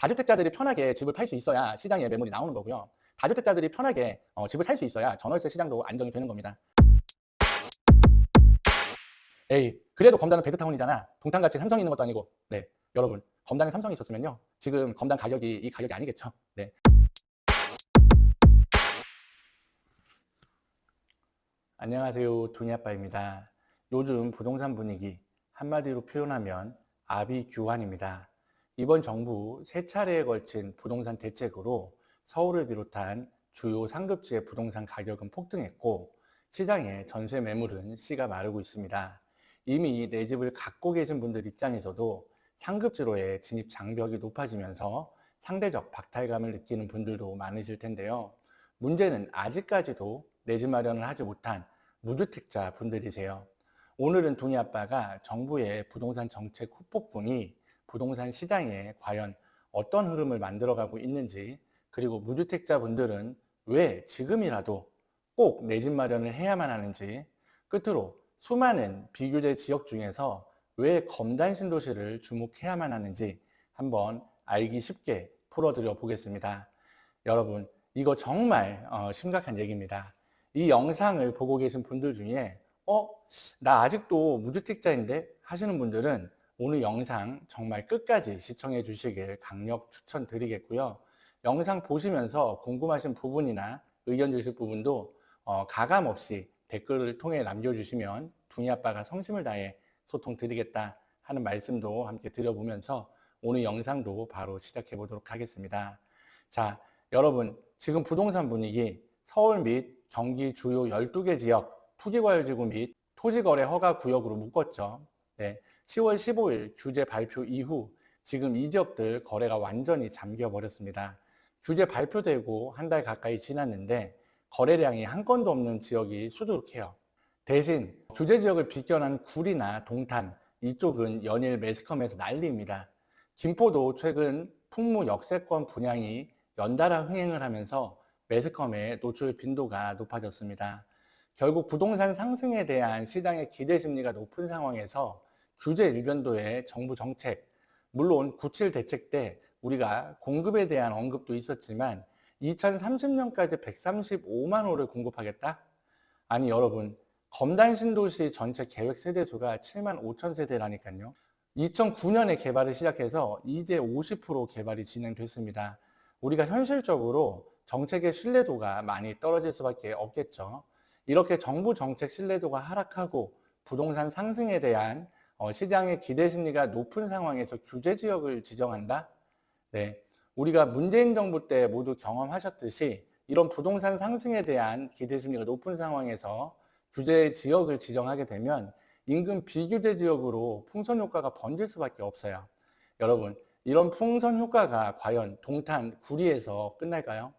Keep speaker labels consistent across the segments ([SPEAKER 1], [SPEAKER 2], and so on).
[SPEAKER 1] 다주택자들이 편하게 집을 팔 수 있어야 시장에 매물이 나오는 거고요. 다주택자들이 편하게 집을 살 수 있어야 전월세 시장도 안정이 되는 겁니다. 에이, 그래도 검단은 베드타운이잖아. 동탄같이 삼성이 있는 것도 아니고. 네, 여러분, 검단에 삼성이 있었으면요, 지금 검단 가격이 이 가격이 아니겠죠. 네. 안녕하세요, 도니아빠입니다. 요즘 부동산 분위기 한마디로 표현하면 아비규환입니다. 이번 정부 세 차례에 걸친 부동산 대책으로 서울을 비롯한 주요 상급지의 부동산 가격은 폭등했고, 시장의 전세 매물은 씨가 마르고 있습니다. 이미 내 집을 갖고 계신 분들 입장에서도 상급지로의 진입 장벽이 높아지면서 상대적 박탈감을 느끼는 분들도 많으실 텐데요. 문제는 아직까지도 내 집 마련을 하지 못한 무주택자 분들이세요. 오늘은 도니아빠가 정부의 부동산 정책 후폭풍이 부동산 시장에 과연 어떤 흐름을 만들어가고 있는지, 그리고 무주택자 분들은 왜 지금이라도 꼭 내 집 마련을 해야만 하는지, 끝으로 수많은 비규제 지역 중에서 왜 검단 신도시를 주목해야만 하는지 한번 알기 쉽게 풀어드려 보겠습니다. 여러분, 이거 정말 심각한 얘기입니다. 이 영상을 보고 계신 분들 중에 나 아직도 무주택자인데 하시는 분들은 오늘 영상 정말 끝까지 시청해 주시길 강력 추천드리겠고요. 영상 보시면서 궁금하신 부분이나 의견 주실 부분도 가감 없이 댓글을 통해 남겨주시면 도니아빠가 성심을 다해 소통 드리겠다 하는 말씀도 함께 드려보면서 오늘 영상도 바로 시작해 보도록 하겠습니다. 자, 여러분, 지금 부동산 분위기 서울 및 경기 주요 12개 지역 투기과열지구 및 토지거래 허가 구역으로 묶었죠. 네, 10월 15일 규제 발표 이후 지금 이 지역들 거래가 완전히 잠겨버렸습니다. 규제 발표되고 한 달 가까이 지났는데 거래량이 한 건도 없는 지역이 수두룩해요. 대신 규제 지역을 비껴난 구리나 동탄 이쪽은 연일 매스컴에서 난리입니다. 김포도 최근 풍무 역세권 분양이 연달아 흥행을 하면서 매스컴의 노출 빈도가 높아졌습니다. 결국 부동산 상승에 대한 시장의 기대 심리가 높은 상황에서 규제 일변도의 정부 정책, 물론 97 대책 때 우리가 공급에 대한 언급도 있었지만 2030년까지 135만 호를 공급하겠다? 아니 여러분, 검단 신도시 전체 계획 세대수가 7만 5천 세대라니까요. 2009년에 개발을 시작해서 이제 50% 개발이 진행됐습니다. 우리가 현실적으로 정책의 신뢰도가 많이 떨어질 수밖에 없겠죠. 이렇게 정부 정책 신뢰도가 하락하고 부동산 상승에 대한 시장의 기대 심리가 높은 상황에서 규제 지역을 지정한다? 네, 우리가 문재인 정부 때 모두 경험하셨듯이 이런 부동산 상승에 대한 기대 심리가 높은 상황에서 규제 지역을 지정하게 되면 인근 비규제 지역으로 풍선 효과가 번질 수밖에 없어요. 여러분, 이런 풍선 효과가 과연 동탄, 구리에서 끝날까요?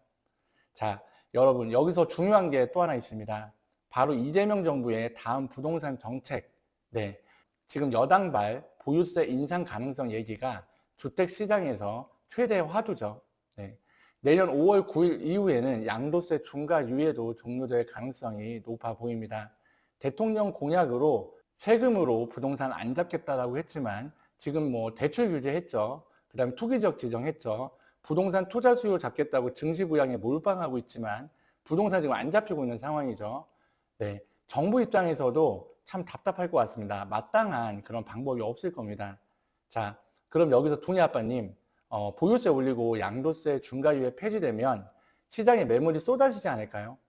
[SPEAKER 1] 자, 여러분, 여기서 중요한 게 또 하나 있습니다. 바로 이재명 정부의 다음 부동산 정책. 네, 지금 여당발 보유세 인상 가능성 얘기가 주택시장에서 최대 화두죠. 네, 내년 5월 9일 이후에는 양도세 중과 유예도 종료될 가능성이 높아 보입니다. 대통령 공약으로 세금으로 부동산 안 잡겠다라고 했지만 지금 뭐 대출 규제했죠. 그 다음에 투기적 지정했죠. 부동산 투자 수요 잡겠다고 증시부양에 몰빵하고 있지만 부동산 지금 안 잡히고 있는 상황이죠. 네, 정부 입장에서도 참 답답할 것 같습니다. 마땅한 그런 방법이 없을 겁니다. 자, 그럼 여기서 도니아빠님, 보유세 올리고 양도세 중과유예 폐지되면 시장에 매물이 쏟아지지 않을까요?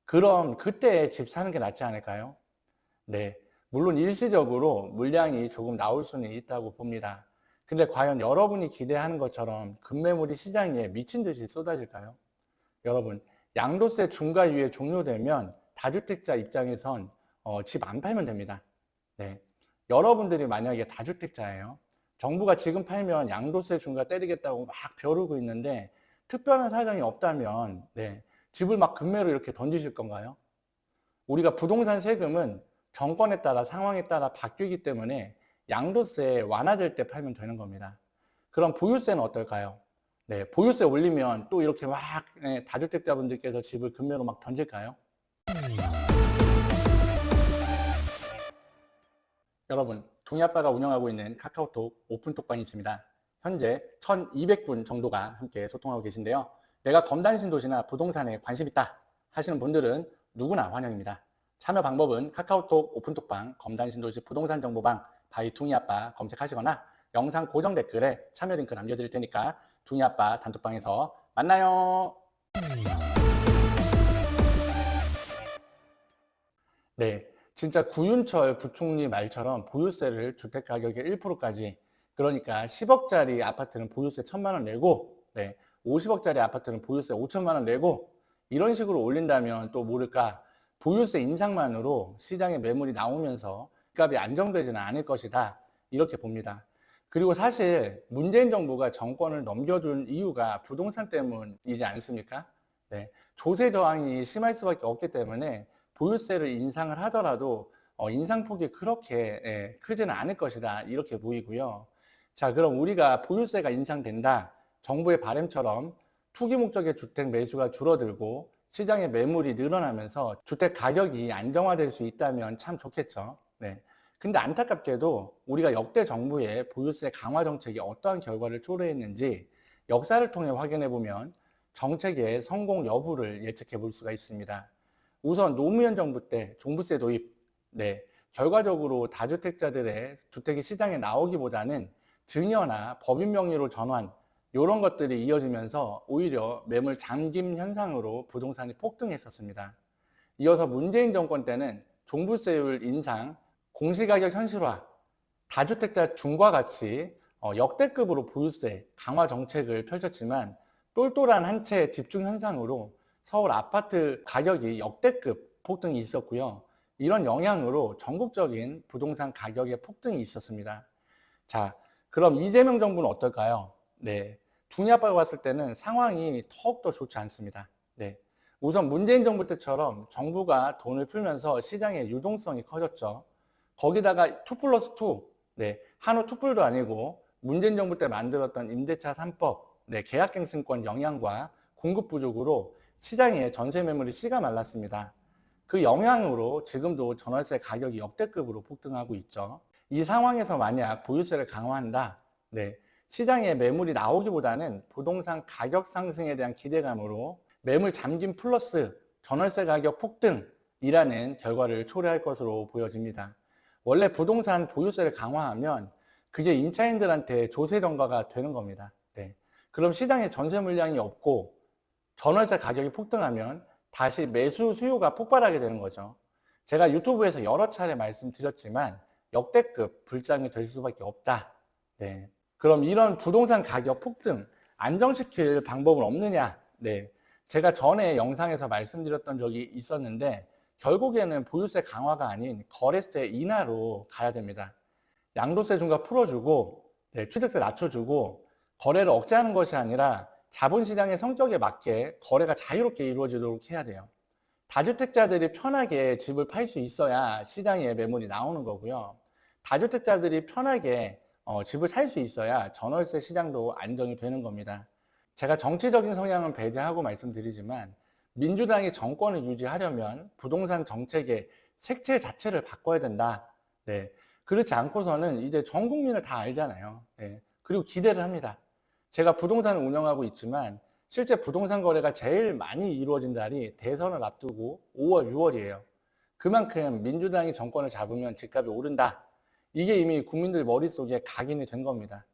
[SPEAKER 1] 그럼 그때 집 사는 게 낫지 않을까요? 네, 물론 일시적으로 물량이 조금 나올 수는 있다고 봅니다. 근데 과연 여러분이 기대하는 것처럼 급매물이 시장에 미친 듯이 쏟아질까요? 여러분, 양도세 중과유예 종료되면 다주택자 입장에선 집 안 팔면 됩니다. 네, 여러분들이 만약에 다주택자예요. 정부가 지금 팔면 양도세 중과 때리겠다고 막 벼르고 있는데 특별한 사정이 없다면 네, 집을 막 급매로 이렇게 던지실 건가요? 우리가 부동산 세금은 정권에 따라 상황에 따라 바뀌기 때문에 양도세 완화될 때 팔면 되는 겁니다. 그럼 보유세는 어떨까요? 네, 보유세 올리면 또 이렇게 막 다주택자분들께서 집을 급매로 막 던질까요? 여러분, 동의아빠가 운영하고 있는 카카오톡 오픈톡방이 있습니다. 현재 1200분 정도가 함께 소통하고 계신데요. 내가 검단신도시나 부동산에 관심 있다 하시는 분들은 누구나 환영입니다. 참여 방법은 카카오톡 오픈톡방 검단신도시 부동산 정보방 바이 둥이아빠 검색하시거나 영상 고정 댓글에 참여 링크 남겨드릴 테니까 둥이아빠 단톡방에서 만나요. 네, 진짜 구윤철 부총리 말처럼 보유세를 주택가격의 1%까지, 그러니까 10억짜리 아파트는 보유세 1,000만 원 내고, 네, 50억짜리 아파트는 보유세 5천만 원 내고, 이런 식으로 올린다면 또 모를까, 보유세 인상만으로 시장에 매물이 나오면서 값이 안정되지는 않을 것이다, 이렇게 봅니다. 그리고 사실 문재인 정부가 정권을 넘겨둔 이유가 부동산 때문이지 않습니까? 네, 조세 저항이 심할 수밖에 없기 때문에 보유세를 인상을 하더라도 인상폭이 그렇게 크지는 않을 것이다, 이렇게 보이고요. 자, 그럼 우리가 보유세가 인상된다, 정부의 바람처럼 투기 목적의 주택 매수가 줄어들고 시장의 매물이 늘어나면서 주택 가격이 안정화될 수 있다면 참 좋겠죠. 네. 근데 안타깝게도 우리가 역대 정부의 보유세 강화 정책이 어떠한 결과를 초래했는지 역사를 통해 확인해 보면 정책의 성공 여부를 예측해 볼 수가 있습니다. 우선 노무현 정부 때 종부세 도입, 네, 결과적으로 다주택자들의 주택이 시장에 나오기보다는 증여나 법인 명의로 전환, 이런 것들이 이어지면서 오히려 매물 잠김 현상으로 부동산이 폭등했었습니다. 이어서 문재인 정권 때는 종부세율 인상, 공시가격 현실화, 다주택자 중과 같이 역대급으로 보유세 강화 정책을 펼쳤지만 똘똘한 한 채 집중 현상으로 서울 아파트 가격이 역대급 폭등이 있었고요. 이런 영향으로 전국적인 부동산 가격의 폭등이 있었습니다. 자, 그럼 이재명 정부는 어떨까요? 네, 둥이아빠가 봤을 때는 상황이 더욱더 좋지 않습니다. 네, 우선 문재인 정부 때처럼 정부가 돈을 풀면서 시장의 유동성이 커졌죠. 거기다가 2+2, 네, 한우 투뿔도 아니고 문재인 정부 때 만들었던 임대차 3법, 네, 계약갱신권 영향과 공급 부족으로 시장에 전세 매물이 씨가 말랐습니다. 그 영향으로 지금도 전월세 가격이 역대급으로 폭등하고 있죠. 이 상황에서 만약 보유세를 강화한다, 네, 시장에 매물이 나오기보다는 부동산 가격 상승에 대한 기대감으로 매물 잠김 플러스 전월세 가격 폭등이라는 결과를 초래할 것으로 보여집니다. 원래 부동산 보유세를 강화하면 그게 임차인들한테 조세 전가가 되는 겁니다. 네. 그럼 시장에 전세 물량이 없고 전월세 가격이 폭등하면 다시 매수 수요가 폭발하게 되는 거죠. 제가 유튜브에서 여러 차례 말씀드렸지만 역대급 불장이 될 수밖에 없다. 네. 그럼 이런 부동산 가격 폭등 안정시킬 방법은 없느냐? 네. 제가 전에 영상에서 말씀드렸던 적이 있었는데 결국에는 보유세 강화가 아닌 거래세 인하로 가야 됩니다. 양도세 중과 풀어주고, 네, 취득세 낮춰주고, 거래를 억제하는 것이 아니라 자본시장의 성격에 맞게 거래가 자유롭게 이루어지도록 해야 돼요. 다주택자들이 편하게 집을 팔 수 있어야 시장에 매물이 나오는 거고요. 다주택자들이 편하게 집을 살 수 있어야 전월세 시장도 안정이 되는 겁니다. 제가 정치적인 성향은 배제하고 말씀드리지만 민주당이 정권을 유지하려면 부동산 정책의 색채 자체를 바꿔야 된다. 네. 그렇지 않고서는 이제 전 국민을 다 알잖아요. 네. 그리고 기대를 합니다. 제가 부동산을 운영하고 있지만 실제 부동산 거래가 제일 많이 이루어진 달이 대선을 앞두고 5월, 6월이에요. 그만큼 민주당이 정권을 잡으면 집값이 오른다. 이게 이미 국민들 머릿속에 각인이 된 겁니다.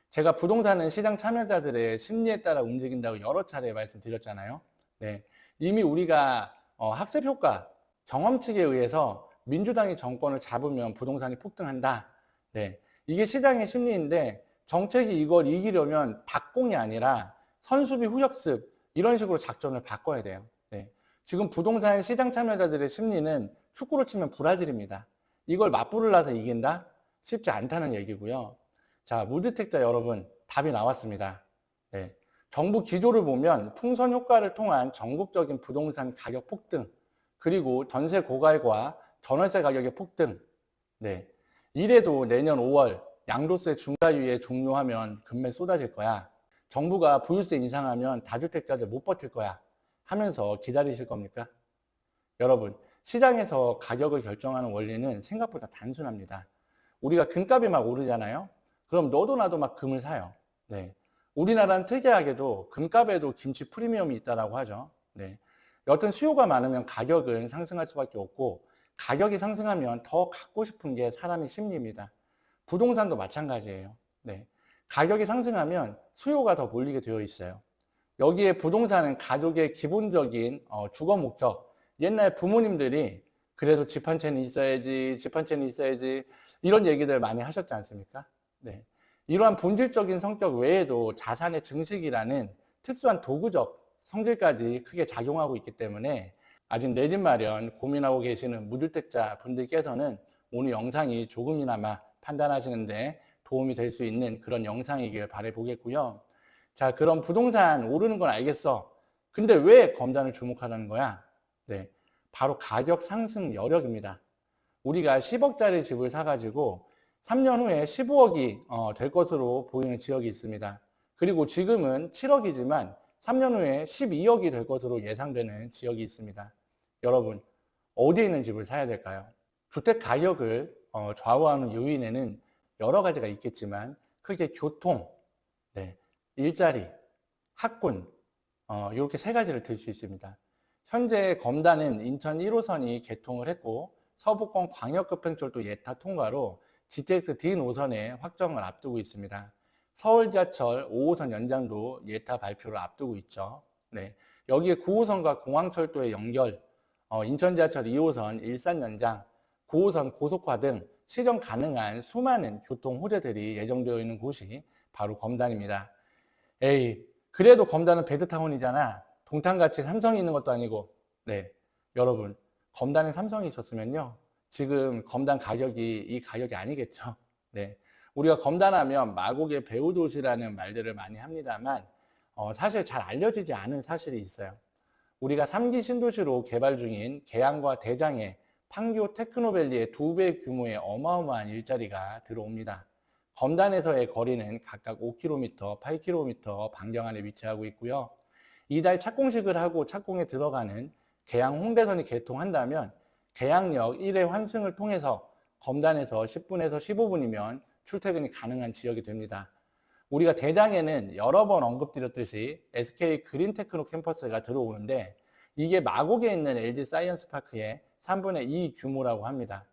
[SPEAKER 1] 제가 부동산은 시장 참여자들의 심리에 따라 움직인다고 여러 차례 말씀드렸잖아요. 네. 이미 우리가 학습 효과, 경험칙에 의해서 민주당이 정권을 잡으면 부동산이 폭등한다. 네. 이게 시장의 심리인데 정책이 이걸 이기려면 닭공이 아니라 선수비 후역습 이런 식으로 작전을 바꿔야 돼요. 네. 지금 부동산 시장 참여자들의 심리는 축구로 치면 브라질입니다. 이걸 맞불을 놔서 이긴다? 쉽지 않다는 얘기고요. 자, 무주택자 여러분, 답이 나왔습니다. 네. 정부 기조를 보면 풍선 효과를 통한 전국적인 부동산 가격 폭등, 그리고 전세 고갈과 전월세 가격의 폭등. 네. 이래도 내년 5월 양도세 중과유예 종료하면 금매 쏟아질 거야. 정부가 보유세 인상하면 다주택자들 못 버틸 거야. 하면서 기다리실 겁니까? 여러분, 시장에서 가격을 결정하는 원리는 생각보다 단순합니다. 우리가 금값이 막 오르잖아요. 그럼 너도 나도 막 금을 사요. 네. 우리나라는 특이하게도 금값에도 김치 프리미엄이 있다라고 하죠. 네. 여튼 수요가 많으면 가격은 상승할 수밖에 없고 가격이 상승하면 더 갖고 싶은 게 사람의 심리입니다. 부동산도 마찬가지예요. 네. 가격이 상승하면 수요가 더 몰리게 되어 있어요. 여기에 부동산은 가족의 기본적인 주거 목적. 옛날 부모님들이 그래도 집 한 채는 있어야지, 집 한 채는 있어야지 이런 얘기들 많이 하셨지 않습니까? 네. 이러한 본질적인 성격 외에도 자산의 증식이라는 특수한 도구적 성질까지 크게 작용하고 있기 때문에 아직 내 집 마련 고민하고 계시는 무주택자 분들께서는 오늘 영상이 조금이나마 판단하시는데 도움이 될 수 있는 그런 영상이길 바라보겠고요. 자, 그럼 부동산 오르는 건 알겠어. 근데 왜 검단을 주목하라는 거야? 네, 바로 가격 상승 여력입니다. 우리가 10억짜리 집을 사가지고 3년 후에 15억이 될 것으로 보이는 지역이 있습니다. 그리고 지금은 7억이지만 3년 후에 12억이 될 것으로 예상되는 지역이 있습니다. 여러분, 어디에 있는 집을 사야 될까요? 주택 가격을 좌우하는 요인에는 여러 가지가 있겠지만 크게 교통, 네, 일자리, 학군 이렇게 세 가지를 들 수 있습니다. 현재 검단은 인천 1호선이 개통을 했고 서부권 광역급행철도 예타 통과로 GTX D 노선의 확정을 앞두고 있습니다. 서울 지하철 5호선 연장도 예타 발표를 앞두고 있죠. 네, 여기에 9호선과 공항철도의 연결, 인천 지하철 2호선 일산 연장, 9호선 고속화 등 시정 가능한 수많은 교통 호재들이 예정되어 있는 곳이 바로 검단입니다. 에이, 그래도 검단은 베드타운이잖아. 동탄같이 삼성이 있는 것도 아니고. 네, 여러분, 검단에 삼성이 있었으면요, 지금 검단 가격이 이 가격이 아니겠죠. 네, 우리가 검단하면 마곡의 배우도시라는 말들을 많이 합니다만 사실 잘 알려지지 않은 사실이 있어요. 우리가 3기 신도시로 개발 중인 계양과 대장에 판교 테크노밸리의 2배 규모의 어마어마한 일자리가 들어옵니다. 검단에서의 거리는 각각 5km, 8km 반경 안에 위치하고 있고요. 이달 착공식을 하고 착공에 들어가는 계양 홍대선이 개통한다면 계양역 1회 환승을 통해서 검단에서 10분에서 15분이면 출퇴근이 가능한 지역이 됩니다. 우리가 대장에는 여러 번 언급드렸듯이 SK 그린테크노 캠퍼스가 들어오는데 이게 마곡에 있는 LG 사이언스파크의 3분의 2 규모라고 합니다.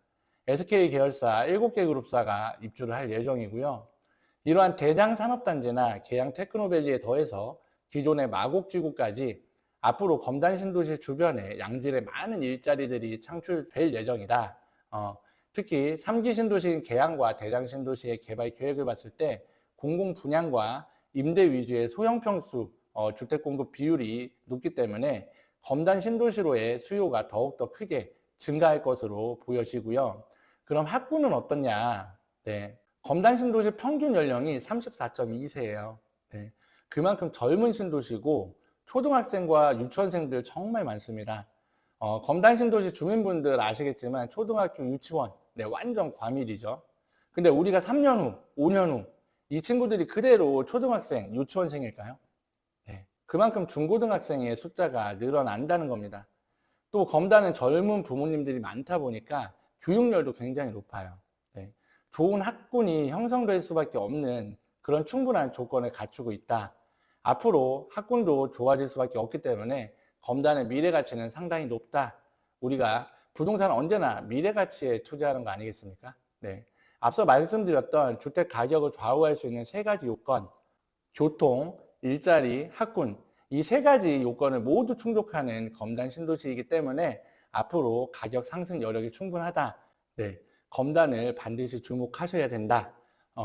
[SPEAKER 1] SK 계열사 7개 그룹사가 입주를 할 예정이고요. 이러한 대장 산업단지나 계양 테크노밸리에 더해서 기존의 마곡지구까지 앞으로 검단 신도시 주변에 양질의 많은 일자리들이 창출될 예정이다. 특히 3기 신도시인 계양과 대장 신도시의 개발 계획을 봤을 때 공공 분양과 임대 위주의 소형 평수 주택 공급 비율이 높기 때문에 검단 신도시로의 수요가 더욱더 크게 증가할 것으로 보여지고요. 그럼 학군은 어떻냐? 네, 검단 신도시 평균 연령이 34.2세예요. 네, 그만큼 젊은 신도시고 초등학생과 유치원생들 정말 많습니다. 검단 신도시 주민분들 아시겠지만 초등학교 유치원, 네, 완전 과밀이죠. 근데 우리가 3년 후, 5년 후 이 친구들이 그대로 초등학생, 유치원생일까요? 네, 그만큼 중고등학생의 숫자가 늘어난다는 겁니다. 또 검단은 젊은 부모님들이 많다 보니까 교육열도 굉장히 높아요. 네, 좋은 학군이 형성될 수밖에 없는 그런 충분한 조건을 갖추고 있다. 앞으로 학군도 좋아질 수밖에 없기 때문에 검단의 미래 가치는 상당히 높다. 우리가 부동산 언제나 미래 가치에 투자하는 거 아니겠습니까? 네, 앞서 말씀드렸던 주택 가격을 좌우할 수 있는 세 가지 요건, 교통, 일자리, 학군, 이 세 가지 요건을 모두 충족하는 검단 신도시이기 때문에 앞으로 가격 상승 여력이 충분하다. 네, 검단을 반드시 주목하셔야 된다.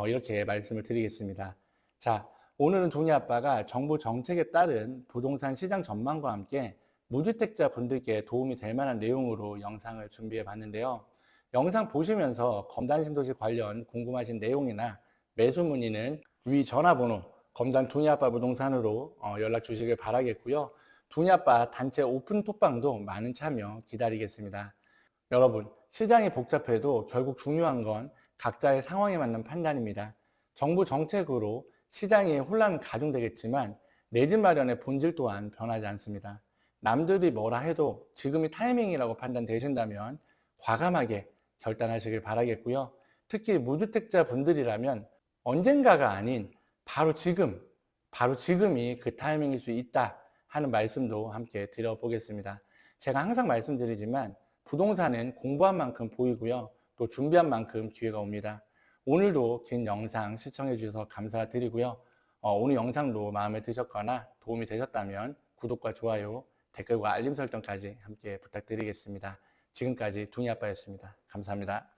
[SPEAKER 1] 이렇게 말씀을 드리겠습니다. 자, 오늘은 동희 아빠가 정부 정책에 따른 부동산 시장 전망과 함께 무주택자 분들께 도움이 될 만한 내용으로 영상을 준비해 봤는데요. 영상 보시면서 검단 신도시 관련 궁금하신 내용이나 매수 문의는 위 전화번호 검단 동희 아빠 부동산으로 연락 주시길 바라겠고요. 동희 아빠 단체 오픈 톡방도 많은 참여 기다리겠습니다. 여러분, 시장이 복잡해도 결국 중요한 건 각자의 상황에 맞는 판단입니다. 정부 정책으로 시장이 혼란은 가중되겠지만 내 집 마련의 본질 또한 변하지 않습니다. 남들이 뭐라 해도 지금이 타이밍이라고 판단되신다면 과감하게 결단하시길 바라겠고요. 특히 무주택자 분들이라면 언젠가가 아닌 바로 지금이 그 타이밍일 수 있다 하는 말씀도 함께 드려보겠습니다. 제가 항상 말씀드리지만 부동산은 공부한 만큼 보이고요. 또 준비한 만큼 기회가 옵니다. 오늘도 긴 영상 시청해 주셔서 감사드리고요. 오늘 영상도 마음에 드셨거나 도움이 되셨다면 구독과 좋아요, 댓글과 알림 설정까지 함께 부탁드리겠습니다. 지금까지 둥이아빠였습니다. 감사합니다.